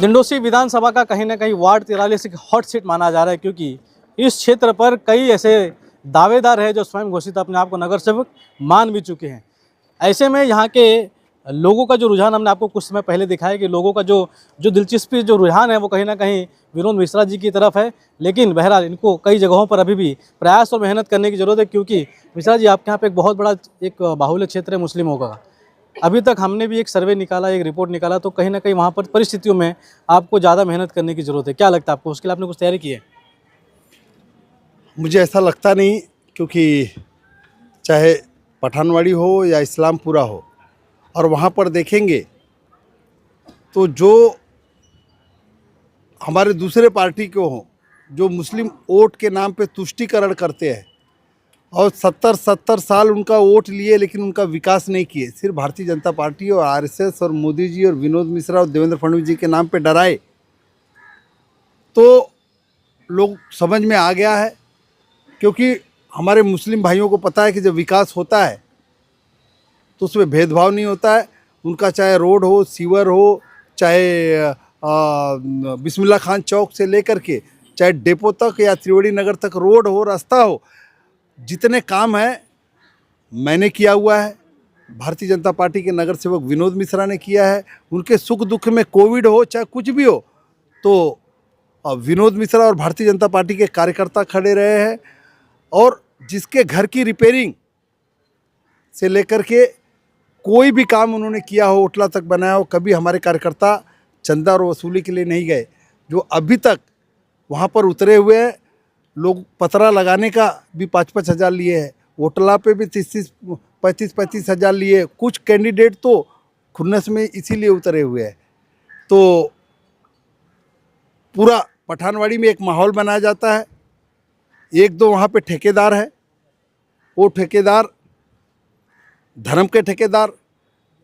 डिंडोसी विधानसभा का कहीं ना कहीं वार्ड 43 एक हॉट सीट माना जा रहा है, क्योंकि इस क्षेत्र पर कई ऐसे दावेदार हैं जो स्वयं घोषित अपने आप को नगर सेवक मान भी चुके हैं। ऐसे में यहाँ के लोगों का जो रुझान हमने आपको कुछ समय पहले दिखाया कि लोगों का जो जो दिलचस्पी जो रुझान है वो कहीं ना कहीं विनोद मिश्रा जी की तरफ है। लेकिन बहरहाल इनको कई जगहों पर अभी भी प्रयास और मेहनत करने की ज़रूरत है, क्योंकि मिश्रा जी आपके यहाँ पे एक बहुत बड़ा एक बाहुल्य क्षेत्र है मुस्लिमों का। अभी तक हमने भी एक सर्वे निकाला, एक रिपोर्ट निकाला, तो कहीं ना कहीं वहाँ पर परिस्थितियों में आपको ज़्यादा मेहनत करने की ज़रूरत है। क्या लगता है आपको, उसके लिए आपने कुछ तैयारी की है? मुझे ऐसा लगता नहीं, क्योंकि चाहे पठानवाड़ी हो या इस्लामपुरा हो, और वहाँ पर देखेंगे तो जो हमारे दूसरे पार्टी के हों, जो मुस्लिम वोट के नाम पे तुष्टीकरण करते हैं और 70 साल उनका वोट लिए लेकिन उनका विकास नहीं किए, सिर्फ भारतीय जनता पार्टी और आरएसएस और मोदी जी और विनोद मिश्रा और देवेंद्र फडणवीस जी के नाम पे डराए, तो लोग समझ में आ गया है। क्योंकि हमारे मुस्लिम भाइयों को पता है कि जब विकास होता है तो उसमें भेदभाव नहीं होता है। उनका चाहे रोड हो, सीवर हो, चाहे बिस्मिल्लाह खान चौक से लेकर के चाहे डेपो तक या त्रिवेणी नगर तक रोड हो, रास्ता हो, जितने काम हैं मैंने किया हुआ है, भारतीय जनता पार्टी के नगर सेवक विनोद मिश्रा ने किया है। उनके सुख दुख में कोविड हो चाहे कुछ भी हो, तो विनोद मिश्रा और भारतीय जनता पार्टी के कार्यकर्ता खड़े रहे हैं। और जिसके घर की रिपेयरिंग से लेकर के कोई भी काम उन्होंने किया हो, होटला तक बनाया हो, कभी हमारे कार्यकर्ता चंदा और वसूली के लिए नहीं गए। जो अभी तक वहाँ पर उतरे हुए हैं, लोग पतरा लगाने का भी 5-5 हज़ार लिए हैं, होटला पे भी 35-35 हज़ार लिए। कुछ कैंडिडेट तो खुन्नस में इसीलिए उतरे हुए हैं। तो पूरा पठानवाड़ी में एक माहौल बनाया जाता है। एक दो वहाँ पे ठेकेदार है, वो ठेकेदार धर्म के ठेकेदार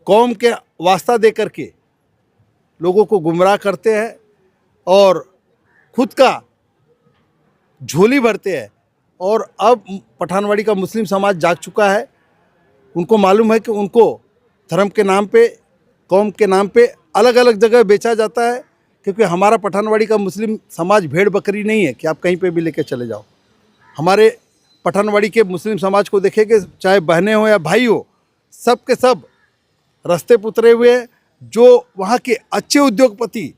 कौम के वास्ता दे करके लोगों को गुमराह करते हैं और खुद का झोली भरते हैं। और अब पठानवाड़ी का मुस्लिम समाज जाग चुका है। उनको मालूम है कि उनको धर्म के नाम पे, कौम के नाम पे अलग अलग जगह बेचा जाता है। क्योंकि हमारा पठानवाड़ी का मुस्लिम समाज भेड़ बकरी नहीं है कि आप कहीं पे भी लेके चले जाओ। हमारे पठानवाड़ी के मुस्लिम समाज को देखेंगे, चाहे बहनें हो या भाई हो, सब के सब रास्ते पर उतरे हुए हैं। जो वहाँ के अच्छे उद्योगपति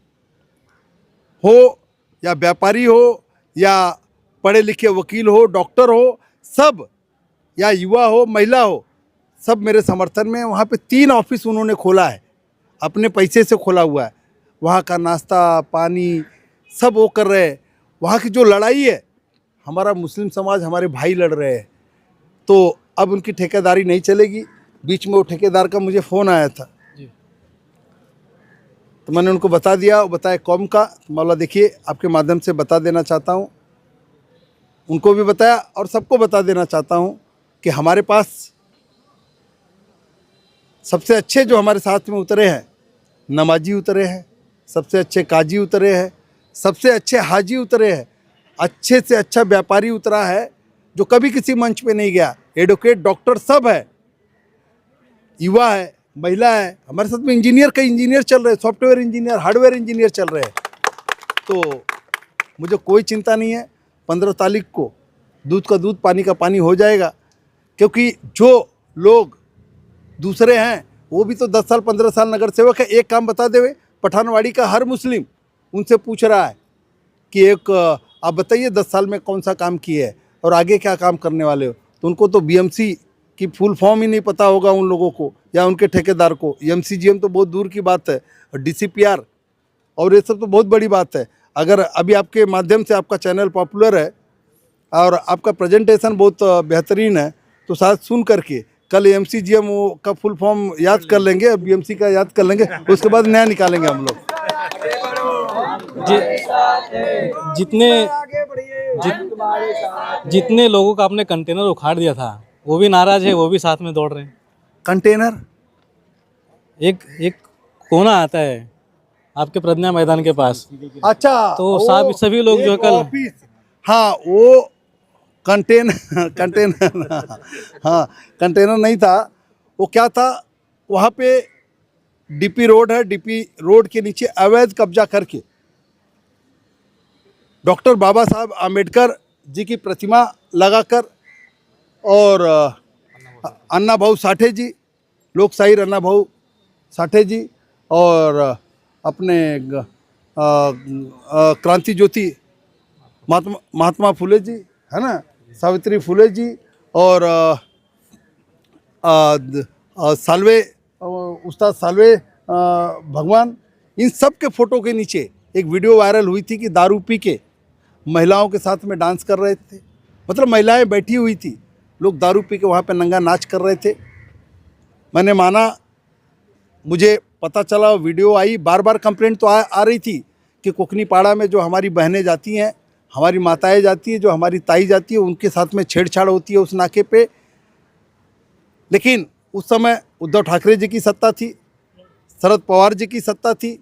हो या व्यापारी हो या पढ़े लिखे वकील हो, डॉक्टर हो, सब, या युवा हो, महिला हो, सब मेरे समर्थन में। वहाँ पे 3 ऑफिस उन्होंने खोला है, अपने पैसे से खोला हुआ है। वहाँ का नाश्ता पानी सब वो कर रहे हैं। वहाँ की जो लड़ाई है, हमारा मुस्लिम समाज, हमारे भाई लड़ रहे हैं, तो अब उनकी ठेकेदारी नहीं चलेगी। बीच में वो ठेकेदार का मुझे फ़ोन आया था जी, तो मैंने उनको बता दिया, वो बताया कौम का। मौला देखिए, आपके माध्यम से बता देना चाहता हूँ, उनको भी बताया और सबको बता देना चाहता हूँ कि हमारे पास सबसे अच्छे जो हमारे साथ में उतरे हैं, नमाजी उतरे हैं, सबसे अच्छे काजी उतरे हैं, सबसे अच्छे हाजी उतरे हैं, अच्छे से अच्छा व्यापारी उतरा है जो कभी किसी मंच पे नहीं गया, एडवोकेट, डॉक्टर सब है, युवा है, महिला है। हमारे साथ में इंजीनियर, कई इंजीनियर चल रहे हैं, सॉफ्टवेयर इंजीनियर, हार्डवेयर इंजीनियर चल रहे हैं। तो मुझे कोई चिंता नहीं है। 15 तारीख को दूध का दूध, पानी का पानी हो जाएगा। क्योंकि जो लोग दूसरे हैं वो भी तो 10 साल 15 साल नगर सेवक है। एक काम बता देवे, पठानवाड़ी का हर मुस्लिम उनसे पूछ रहा है कि एक आप बताइए 10 साल में कौन सा काम किए है और आगे क्या काम करने वाले हो। तो उनको तो बीएमसी की फुल फॉर्म ही नहीं पता होगा उन लोगों को या उनके ठेकेदार को। एमसीजीएम तो बहुत दूर की बात है, और डीसीपीआर और ये सब तो बहुत बड़ी बात है। अगर अभी आपके माध्यम से आपका चैनल पॉपुलर है और आपका प्रेजेंटेशन बहुत बेहतरीन है, तो शायद सुन करके कल एमसीजीएम का फुल फॉर्म याद कर लेंगे, बीएमसी का याद कर लेंगे, उसके बाद नया निकालेंगे हम लोग। जितने लोगों का आपने कंटेनर उखाड़ दिया था, वो भी नाराज है, वो भी साथ में दौड़ रहे हैं। कंटेनर एक कोना आता है आपके प्रज्ञा मैदान के पास, अच्छा, तो सभी लोग जो कल, हाँ वो कंटेनर हाँ कंटेनर नहीं था, वो क्या था, वहाँ पे डीपी रोड है, डीपी रोड के नीचे अवैध कब्जा करके डॉक्टर बाबा साहब आम्बेडकर जी की प्रतिमा लगाकर और अन्ना भाऊ साठे जी, लोकशाही अन्ना भाऊ साठे जी और अपने क्रांति ज्योति महात्मा फुले जी, है ना, सावित्री फुले जी और सालवे उस्ताद सालवे भगवान, इन सब के फ़ोटो के नीचे एक वीडियो वायरल हुई थी कि दारू पी के महिलाओं के साथ में डांस कर रहे थे। मतलब महिलाएं बैठी हुई थी, लोग दारू पी के वहाँ पे नंगा नाच कर रहे थे। मैंने माना, मुझे पता चला, वीडियो आई, बार बार कंप्लेंट तो आ रही थी कि कोकनी पाड़ा में जो हमारी बहनें जाती हैं, हमारी माताएं जाती हैं, जो हमारी ताई जाती है, उनके साथ में छेड़छाड़ होती है उस नाके पे। लेकिन उस समय उद्धव ठाकरे जी की सत्ता थी, शरद पवार जी की सत्ता थी,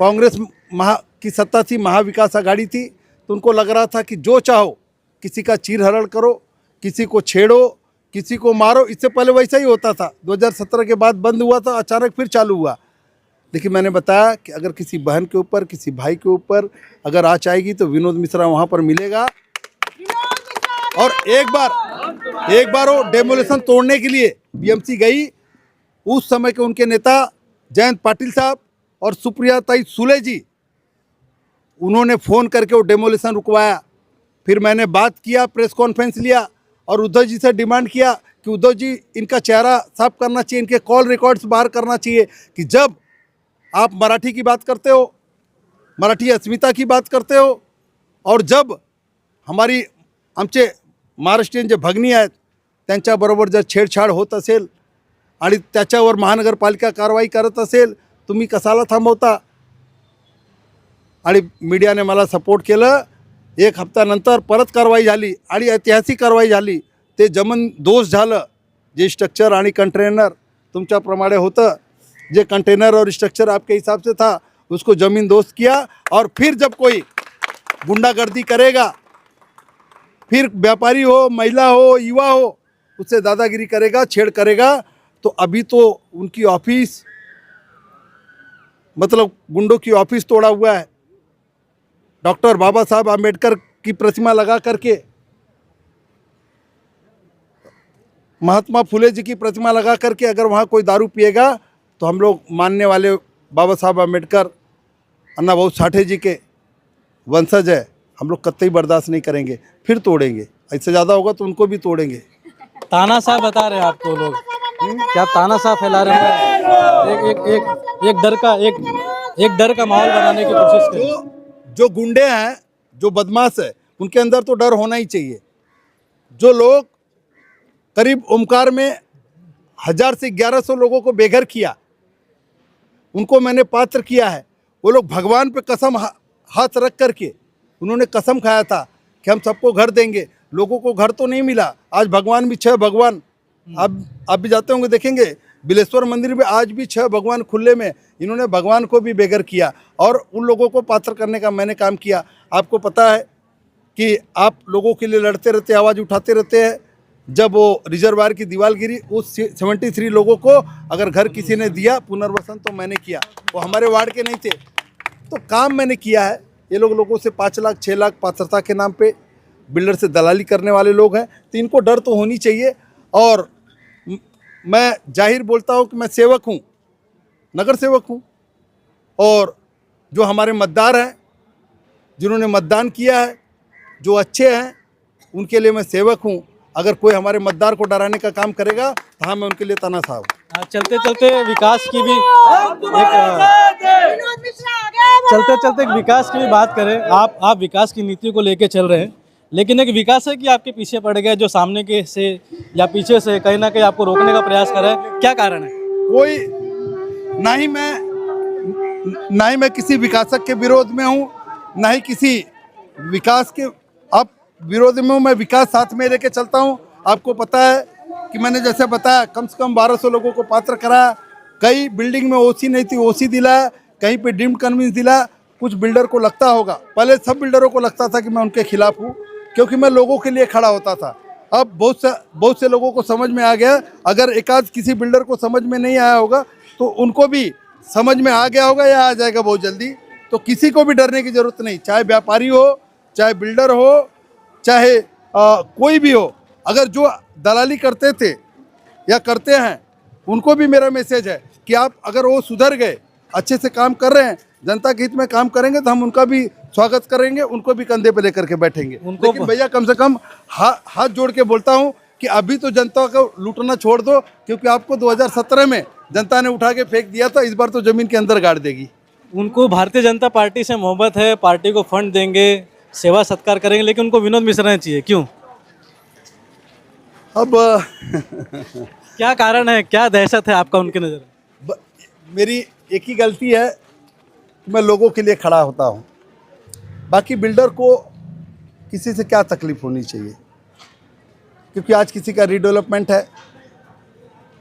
कांग्रेस की सत्ता थी, महाविकास आघाड़ी थी। तो उनको लग रहा था कि जो चाहो किसी का चीरहरण करो, किसी को छेड़ो, किसी को मारो। इससे पहले वैसा ही होता था, 2017 के बाद बंद हुआ था, अचानक फिर चालू हुआ। लेकिन मैंने बताया कि अगर किसी बहन के ऊपर, किसी भाई के ऊपर अगर आँच आएगी तो विनोद मिश्रा वहाँ पर मिलेगा। और एक बार वो डेमोलेशन तोड़ने के लिए बीएमसी गई, उस समय के उनके नेता जयंत पाटिल साहब और सुप्रिया ताई सुले जी, उन्होंने फ़ोन करके वो डेमोलेशन रुकवाया। फिर मैंने बात किया, प्रेस कॉन्फ्रेंस लिया और उद्धव जी से डिमांड किया कि उद्धव जी, इनका चेहरा साफ करना चाहिए, इनके कॉल रिकॉर्ड्स बाहर करना चाहिए कि जब आप मराठी की बात करते हो, मराठी अस्मिता की बात करते हो, और जब आमचे महाराष्ट्रीयन जे भगिनी आहेत त्यांच्याबरोबर जर छेडछाड होत असेल आणि त्याच्यावर महानगरपालिका कारवाई करत असेल, तुम्ही कशाला थांबवता? आणि मीडियाने मला सपोर्ट केलं। एक हप्त्यानंतर परत कारवाई झाली आणि ऐतिहासिक कारवाई झाली। ते जमीन दोष झालं, जे स्ट्रक्चर आणि कंटेनर तुमच्याप्रमाणे होतं, जे कंटेनर और स्ट्रक्चर आपके हिसाब से था, उसको ज़मीन दोस्त किया। और फिर जब कोई गुंडागर्दी करेगा, फिर व्यापारी हो, महिला हो, युवा हो, उससे दादागिरी करेगा, छेड़ करेगा, तो अभी तो उनकी ऑफिस, मतलब गुंडों की ऑफिस तोड़ा हुआ है। डॉक्टर बाबा साहब आम्बेडकर की प्रतिमा लगा करके, महात्मा फुले जी की प्रतिमा लगा करके अगर वहाँ कोई दारू पिएगा तो हम लोग मानने वाले बाबा साहब आम्बेडकर, अन्ना भाऊ साठे जी के वंशज है, हम लोग कतई बर्दाश्त नहीं करेंगे, फिर तोड़ेंगे। इससे ज़्यादा होगा तो उनको भी तोड़ेंगे। तानाशाह बता रहे हैं आपको लोग, क्या तानाशाह फैला रहे हैं? एक डर का माहौल बनाने की कोशिश कर रहे हैं। जो गुंडे हैं, जो बदमाश है, उनके अंदर तो डर होना ही चाहिए। जो लोग करीब ओमकार में 1000 से 1100 लोगों को बेघर किया, उनको मैंने पात्र किया है। वो लोग भगवान पे कसम हाथ रख करके उन्होंने कसम खाया था कि हम सबको घर देंगे। लोगों को घर तो नहीं मिला। आज भगवान भी 6 भगवान, आप भी जाते होंगे, देखेंगे बिलेश्वर मंदिर में आज भी 6 भगवान खुले में। इन्होंने भगवान को भी बेघर किया और उन लोगों को पात्र करने का मैंने काम किया। आपको पता है कि आप लोगों के लिए लड़ते रहते, आवाज़ उठाते रहते हैं। जब वो रिजर्वायर की दीवार गिरी, उस 73 लोगों को अगर घर किसी ने दिया पुनर्वसन, तो मैंने किया। वो हमारे वार्ड के नहीं थे, तो काम मैंने किया है। ये लोगों से 5 लाख 6 लाख पात्रता के नाम पे बिल्डर से दलाली करने वाले लोग हैं, तो इनको डर तो होनी चाहिए। और मैं जाहिर बोलता हूँ कि मैं सेवक हूँ, नगर सेवक हूँ, और जो हमारे मतदार हैं, जिन्होंने मतदान किया है, जो अच्छे हैं, उनके लिए मैं सेवक हूँ। अगर कोई हमारे मतदार को डराने का काम करेगा तो हाँ, मैं उनके लिए तानाशाह हूँ। चलते चलते विकास की भी एक विकास की भी बात करें। आप विकास की नीति को लेके चल रहे हैं, लेकिन एक विकास है कि आपके पीछे पड़ गया, जो सामने के से या पीछे से कहीं ना कहीं आपको रोकने का प्रयास कर रहा है। क्या कारण है? कोई ना ही मैं किसी विकासक के विरोध में हूँ, ना ही किसी विकास के अब विरोध में हूँ। मैं विकास साथ में लेके चलता हूँ। आपको पता है कि मैंने जैसे बताया, कम से कम 1200 लोगों को पात्र कराया। कई बिल्डिंग में ओसी नहीं थी, ओसी दिलाया। कहीं पे डीम्ड कन्वेंस दिलाया। कुछ बिल्डर को लगता होगा, पहले सब बिल्डरों को लगता था कि मैं उनके खिलाफ हूँ, क्योंकि मैं लोगों के लिए खड़ा होता था। अब बहुत से लोगों को समझ में आ गया। अगर एक आध किसी बिल्डर को समझ में नहीं आया होगा तो उनको भी समझ में आ गया होगा या आ जाएगा बहुत जल्दी। तो किसी को भी डरने की ज़रूरत नहीं, चाहे व्यापारी हो, चाहे बिल्डर हो, चाहे कोई भी हो। अगर जो दलाली करते थे या करते हैं, उनको भी मेरा मैसेज है कि आप अगर वो सुधर गए, अच्छे से काम कर रहे हैं, जनता के हित में काम करेंगे, तो हम उनका भी स्वागत करेंगे, उनको भी कंधे पे लेकर के बैठेंगे। लेकिन भैया कम से कम हाथ जोड़ के बोलता हूँ कि अभी तो जनता को लूटना छोड़ दो, क्योंकि आपको 2017 में जनता ने उठा के फेंक दिया था, इस बार तो ज़मीन के अंदर गाड़ देगी। उनको भारतीय जनता पार्टी से मोहब्बत है, पार्टी को फंड देंगे, सेवा सत्कार करेंगे, लेकिन उनको विनोद मिश्रा चाहिए, क्यों? अब क्या कारण है, क्या दहशत है आपका उनके नज़र में? मेरी एक ही गलती है कि मैं लोगों के लिए खड़ा होता हूँ। बाकी बिल्डर को किसी से क्या तकलीफ होनी चाहिए, क्योंकि आज किसी का रीडेवलपमेंट है।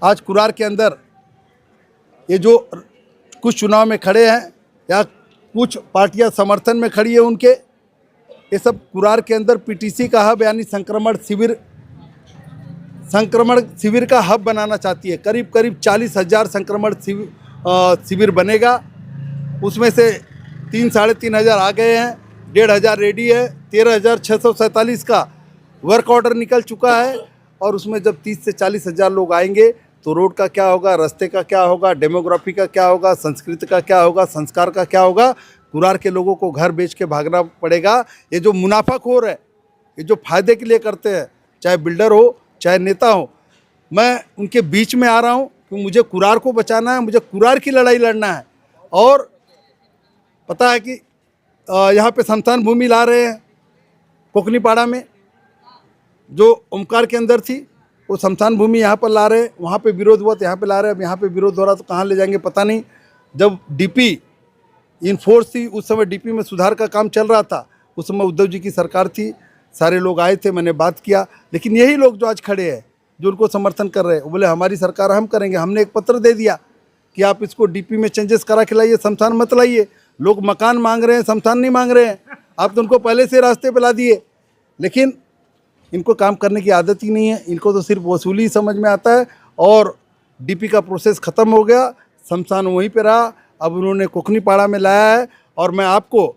आज कुरार के अंदर ये जो कुछ चुनाव में खड़े हैं या कुछ पार्टियां समर्थन में खड़ी है उनके, ये सब कुरार के अंदर पीटीसी का हब यानी संक्रमण शिविर का हब बनाना चाहती है। करीब करीब 40,000 संक्रमण शिविर बनेगा। उसमें से 3-3,500 आ गए हैं, 1,500 रेडी है, 13,647 का वर्क ऑर्डर निकल चुका है। और उसमें जब 30 से 40,000 लोग आएंगे तो रोड का क्या होगा, रास्ते का क्या होगा, डेमोग्राफी का क्या होगा, संस्कृति का क्या होगा, संस्कार का क्या होगा। कुरार के लोगों को घर बेच के भागना पड़ेगा। ये जो मुनाफाखोर है, ये जो फ़ायदे के लिए करते हैं, चाहे बिल्डर हो चाहे नेता हो, मैं उनके बीच में आ रहा हूँ कि मुझे कुरार को बचाना है, मुझे कुरार की लड़ाई लड़ना है। और पता है कि यहाँ पे शमशान भूमि ला रहे हैं कोकनीपाड़ा में, जो ओमकार के अंदर थी, वो शमशान भूमि यहाँ पर ला रहे हैं। वहाँ पे विरोध हुआ तो यहाँ पे ला रहे हैं। अब यहाँ पे विरोध हो रहा तो कहाँ ले जाएंगे पता नहीं। जब डीपी इन फोर्स थी, उस समय डीपी में सुधार का काम चल रहा था, उस समय उद्धव जी की सरकार थी, सारे लोग आए थे, मैंने बात किया। लेकिन यही लोग जो आज खड़े हैं, जो उनको समर्थन कर रहे हैं, वो बोले हमारी सरकार हम करेंगे। हमने एक पत्र दे दिया कि आप इसको डीपी में चेंजेस करा के लाइए, शमशान मत लाइए। लोग मकान मांग रहे हैं, शमशान नहीं मांग रहे हैं। आप तो उनको पहले से रास्ते पे ला दिए। लेकिन इनको काम करने की आदत ही नहीं है, इनको तो सिर्फ वसूली समझ में आता है। और डीपी का प्रोसेस ख़त्म हो गया, शमशान वहीं पे रहा। अब उन्होंने कोकनीपाड़ा में लाया है। और मैं आपको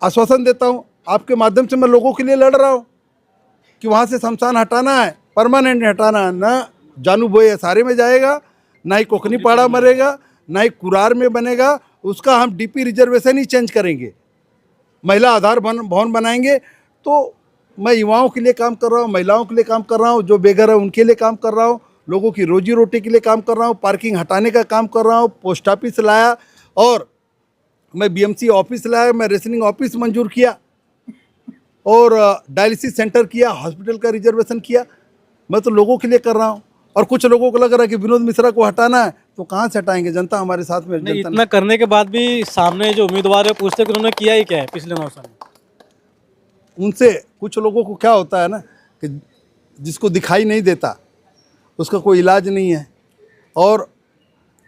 आश्वासन देता हूँ, आपके माध्यम से मैं लोगों के लिए लड़ रहा हूँ कि वहाँ से शमशान हटाना है, परमानेंट हटाना है। ना जानू बोए सारे में जाएगा, ना ही कोकनीपाड़ा मरेगा, ना ही कुरार में बनेगा। उसका हम डीपी रिजर्वेशन ही चेंज करेंगे, महिला आधार भवन बनाएंगे। तो मैं युवाओं के लिए काम कर रहा हूँ, महिलाओं के लिए काम कर रहा हूँ, जो बेघर है उनके लिए काम कर रहा हूँ, लोगों की रोजी रोटी के लिए काम कर रहा हूँ, पार्किंग हटाने का काम कर रहा हूँ, पोस्ट ऑफिस लाया, और मैं बीएमसी ऑफिस लाया, मैं रेशनिंग ऑफिस मंजूर किया, और डायलिसिस सेंटर किया, हॉस्पिटल का रिजर्वेशन किया। मैं तो लोगों के लिए कर रहा हूँ। और कुछ लोगों को लग रहा है कि विनोद मिश्रा को हटाना है, तो कहाँ से हटाएंगे? जनता हमारे साथ में। नहीं, इतना करने के बाद भी सामने जो उम्मीदवार है पूछते कि उन्होंने किया ही क्या है पिछले 9 साल में। उनसे कुछ लोगों को क्या होता है ना, कि जिसको दिखाई नहीं देता उसका कोई इलाज नहीं है। और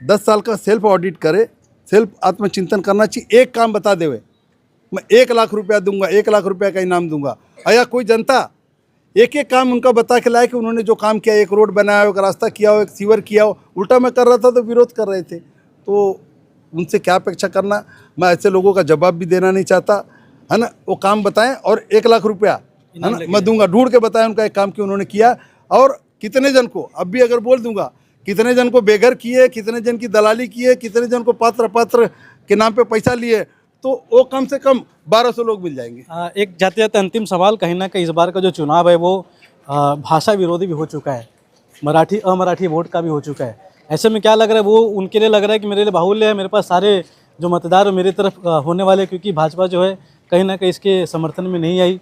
10 साल का सेल्फ ऑडिट करे, सेल्फ आत्मचिंतन करना चाहिए। एक काम बता देवे, मैं 1 लाख रुपया दूंगा, 1 लाख रुपया का इनाम दूंगा। या कोई जनता एक एक काम उनका बता के लाए कि उन्होंने जो काम किया, एक रोड बनाया हो, एक रास्ता किया हो, एक सीवर किया हो। उल्टा मैं कर रहा था तो विरोध कर रहे थे। तो उनसे क्या अपेक्षा करना? मैं ऐसे लोगों का जवाब भी देना नहीं चाहता, है ना। वो काम बताएं और 1 लाख रुपया, है ना, मैं दूंगा। ढूंढ के बताएं उनका एक काम कि उन्होंने किया, और कितने जन को, अब भी अगर बोल दूंगा, कितने जन को बेघर किए, कितने जन की दलाली किए, कितने जन को पात्र के नाम पे पैसा लिए, तो वो कम से कम 1200 लोग मिल जाएंगे। एक जाते जाते अंतिम सवाल, कहीं ना कहीं इस बार का जो चुनाव है वो भाषा विरोधी भी हो चुका है, मराठी अमराठी वोट का भी हो चुका है। ऐसे में क्या लग रहा है, वो उनके लिए लग रहा है कि मेरे लिए बाहुल्य है, मेरे पास सारे जो मतदार मेरी तरफ होने वाले, क्योंकि भाजपा जो है कहीं ना कहीं इसके समर्थन में नहीं आई,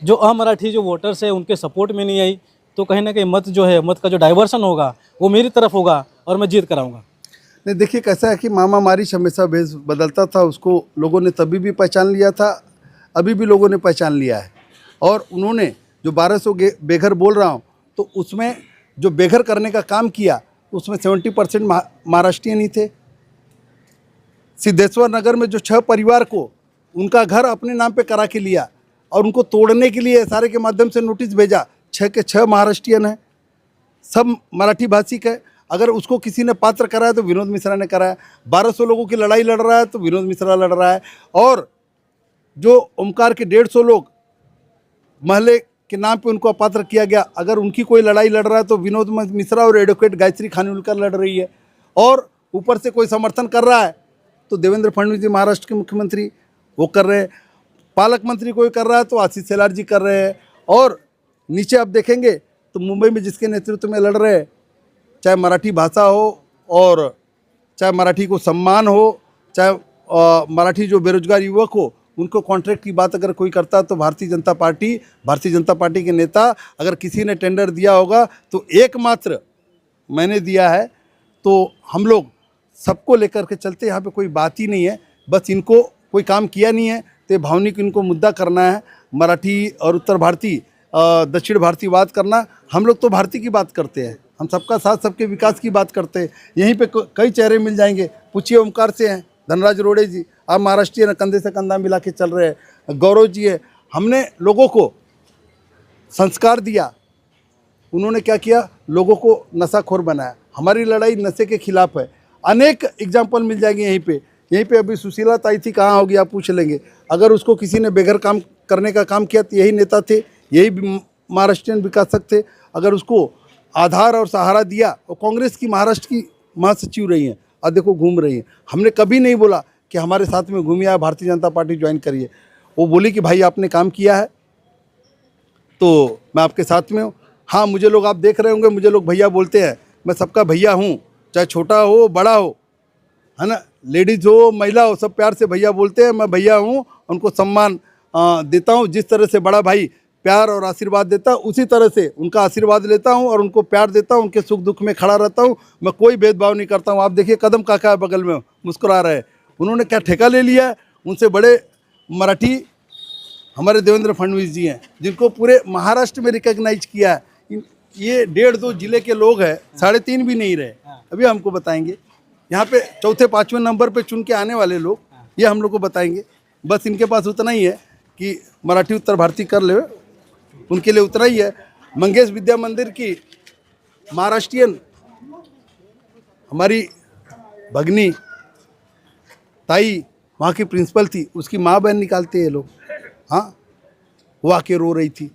जो अमराठी जो वोटर्स है उनके सपोर्ट में नहीं आई, तो कहीं ना कहीं मत जो है, मत का जो डाइवर्सन होगा वो मेरी तरफ होगा और मैं जीत कराऊंगा। नहीं, देखिए कैसा है कि मामा मारिच हमेशा भेष बदलता था, उसको लोगों ने तभी भी पहचान लिया था, अभी भी लोगों ने पहचान लिया है। और उन्होंने जो 1200 बेघर बोल रहा हूँ, तो उसमें जो बेघर करने का काम किया उसमें 70% महाराष्ट्रीयन ही थे। सिद्धेश्वर नगर में जो 6 परिवार को उनका घर अपने नाम पे करा के लिया और उनको तोड़ने के लिए सारे के माध्यम से नोटिस भेजा, 6 के 6 महाराष्ट्रीयन हैं, सब मराठी भाषिक है। अगर उसको किसी ने पात्र कराया तो विनोद मिश्रा ने कराया। 1200 लोगों की लड़ाई लड़ रहा है तो विनोद मिश्रा लड़ रहा है। और जो ओमकार के 150 लोग महले के नाम पे उनको अपात्र किया गया, अगर उनकी कोई लड़ाई लड़ रहा है तो विनोद मिश्रा और एडवोकेट गायत्री खानविलकर लड़ रही है। और ऊपर से कोई समर्थन कर रहा है तो देवेंद्र फडणवीस जी महाराष्ट्र के मुख्यमंत्री वो कर रहे हैं, पालक मंत्री कोई कर रहा है तो आशीष शेलार जी कर रहे हैं। और नीचे आप देखेंगे तो मुंबई में जिसके नेतृत्व में लड़ रहे हैं, चाहे मराठी भाषा हो और चाहे मराठी को सम्मान हो, चाहे मराठी जो बेरोजगार युवक हो उनको कॉन्ट्रैक्ट की बात अगर कोई करता है तो भारतीय जनता पार्टी के नेता, अगर किसी ने टेंडर दिया होगा तो एकमात्र मैंने दिया है। तो हम लोग सबको लेकर के चलते, यहाँ पे कोई बात ही नहीं है। बस इनको कोई काम किया नहीं है तो भावनिक इनको मुद्दा करना है, मराठी और उत्तर भारतीय दक्षिण भारतीय बात करना। हम लोग तो भारतीय की बात करते हैं, हम सबका साथ सबके विकास की बात करते हैं। यहीं पे कई चेहरे मिल जाएंगे। पूछिए ओमकार से हैं, धनराज रोड़े जी, आप महाराष्ट्रीय न कंधे से कंधा मिला के चल रहे हैं। गौरव जी है, हमने लोगों को संस्कार दिया, उन्होंने क्या किया, लोगों को नशाखोर बनाया। हमारी लड़ाई नशे के खिलाफ है। अनेक एग्जाम्पल मिल जाएंगे यहीं पे अभी सुशीला ताई थी, कहाँ होगी आप पूछ लेंगे। अगर उसको किसी ने बेघर काम करने का काम किया तो यही नेता थे, यही महाराष्ट्रीयन विकासक थे। अगर उसको आधार और सहारा दिया, और कांग्रेस की महाराष्ट्र की महासचिव रही हैं और देखो घूम रही हैं। हमने कभी नहीं बोला कि हमारे साथ में घूमिए, आप भारतीय जनता पार्टी ज्वाइन करिए। वो बोली कि भाई आपने काम किया है तो मैं आपके साथ में हूँ। हाँ, मुझे लोग, आप देख रहे होंगे, मुझे लोग भैया बोलते हैं, मैं सबका भैया हूँ, चाहे छोटा हो बड़ा हो, है ना, लेडीज़ हो महिला हो, सब प्यार से भैया बोलते हैं। मैं भैया हूँ, उनको सम्मान देता हूँ। जिस तरह से बड़ा भाई प्यार और आशीर्वाद देता, उसी तरह से उनका आशीर्वाद लेता हूँ और उनको प्यार देता हूँ, उनके सुख दुख में खड़ा रहता हूँ। मैं कोई भेदभाव नहीं करता हूँ। आप देखिए कदम काका है बगल में, मुस्कुरा रहे हैं। उन्होंने क्या ठेका ले लिया है? उनसे बड़े मराठी हमारे देवेंद्र फडणवीस जी हैं, जिनको पूरे महाराष्ट्र में रिकॉग्नाइज किया है। ये 1.5-2 जिले के लोग हैं, 3.5 भी नहीं रहे, अभी हमको बताएंगे। यहाँ पे चौथे 5वें नंबर पे चुन के आने वाले लोग, ये हम लोग को बताएंगे। बस इनके पास उतना ही है कि मराठी उत्तर भारतीय कर ले, उनके लिए उतना ही है। मंगेश विद्या मंदिर की महाराष्ट्रियन हमारी भगनी ताई वहाँ की प्रिंसिपल थी, उसकी माँ बहन निकालते हैं लोग। हाँ, वो आके रो रही थी।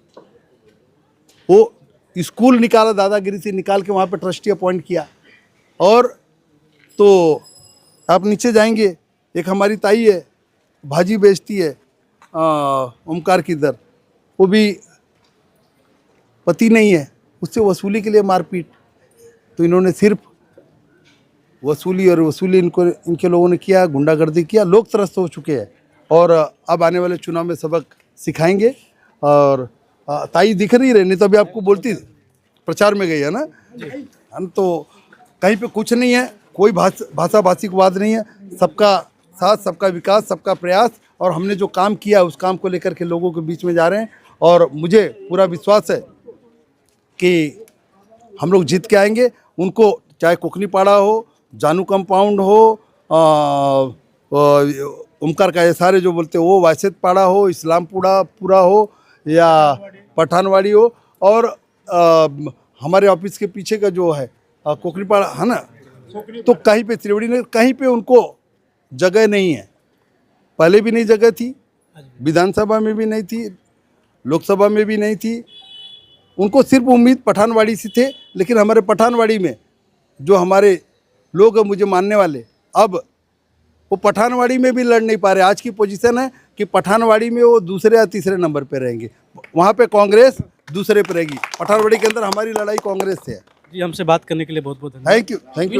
वो स्कूल निकाला, दादागिरी से निकाल के वहाँ पे ट्रस्टी अपॉइंट किया। और तो आप नीचे जाएंगे, एक हमारी ताई है, भाजी बेचती है ओमकार की दर, वो भी पति नहीं है, उससे वसूली के लिए मारपीट। तो इन्होंने सिर्फ वसूली और वसूली इनके लोगों ने किया, गुंडागर्दी किया, लोग त्रस्त हो चुके हैं। और अब आने वाले चुनाव में सबक सिखाएंगे। और ताई दिख नहीं रही, नहीं तो अभी आपको बोलती, प्रचार में गई है ना। हम तो कहीं पे कुछ नहीं है, कोई भाषा भाषिकवाद नहीं है, सबका साथ, सबका विकास, सबका प्रयास। और हमने जो काम किया उस काम को लेकर के लोगों के बीच में जा रहे हैं। और मुझे पूरा विश्वास है कि हम लोग जीत के आएंगे। उनको चाहे कोकनीपाड़ा हो, जानू कंपाउंड हो, ओमकार का ये सारे जो बोलते हैं वो, वायसेत पाड़ा हो, इस्लामपुरा पूरा हो या पठानवाड़ी हो, और हमारे ऑफिस के पीछे का जो है कोकनीपाड़ा है ना, तो कहीं पे त्रिवेणी नगर, कहीं पे उनको जगह नहीं है। पहले भी नहीं जगह थी, विधानसभा में भी नहीं थी, लोकसभा में भी नहीं थी। उनको सिर्फ उम्मीद पठानवाड़ी से थे। लेकिन हमारे पठानवाड़ी में जो हमारे लोग हैं, मुझे मानने वाले, अब वो पठानवाड़ी में भी लड़ नहीं पा रहे। आज की पोजीशन है कि पठानवाड़ी में वो दूसरे या तीसरे नंबर पे रहेंगे, वहाँ पे कांग्रेस दूसरे पे रहेगी। पठानवाड़ी के अंदर हमारी लड़ाई कांग्रेस से है। जी, हमसे बात करने के लिए बहुत बहुत धन्यवाद। Thank you.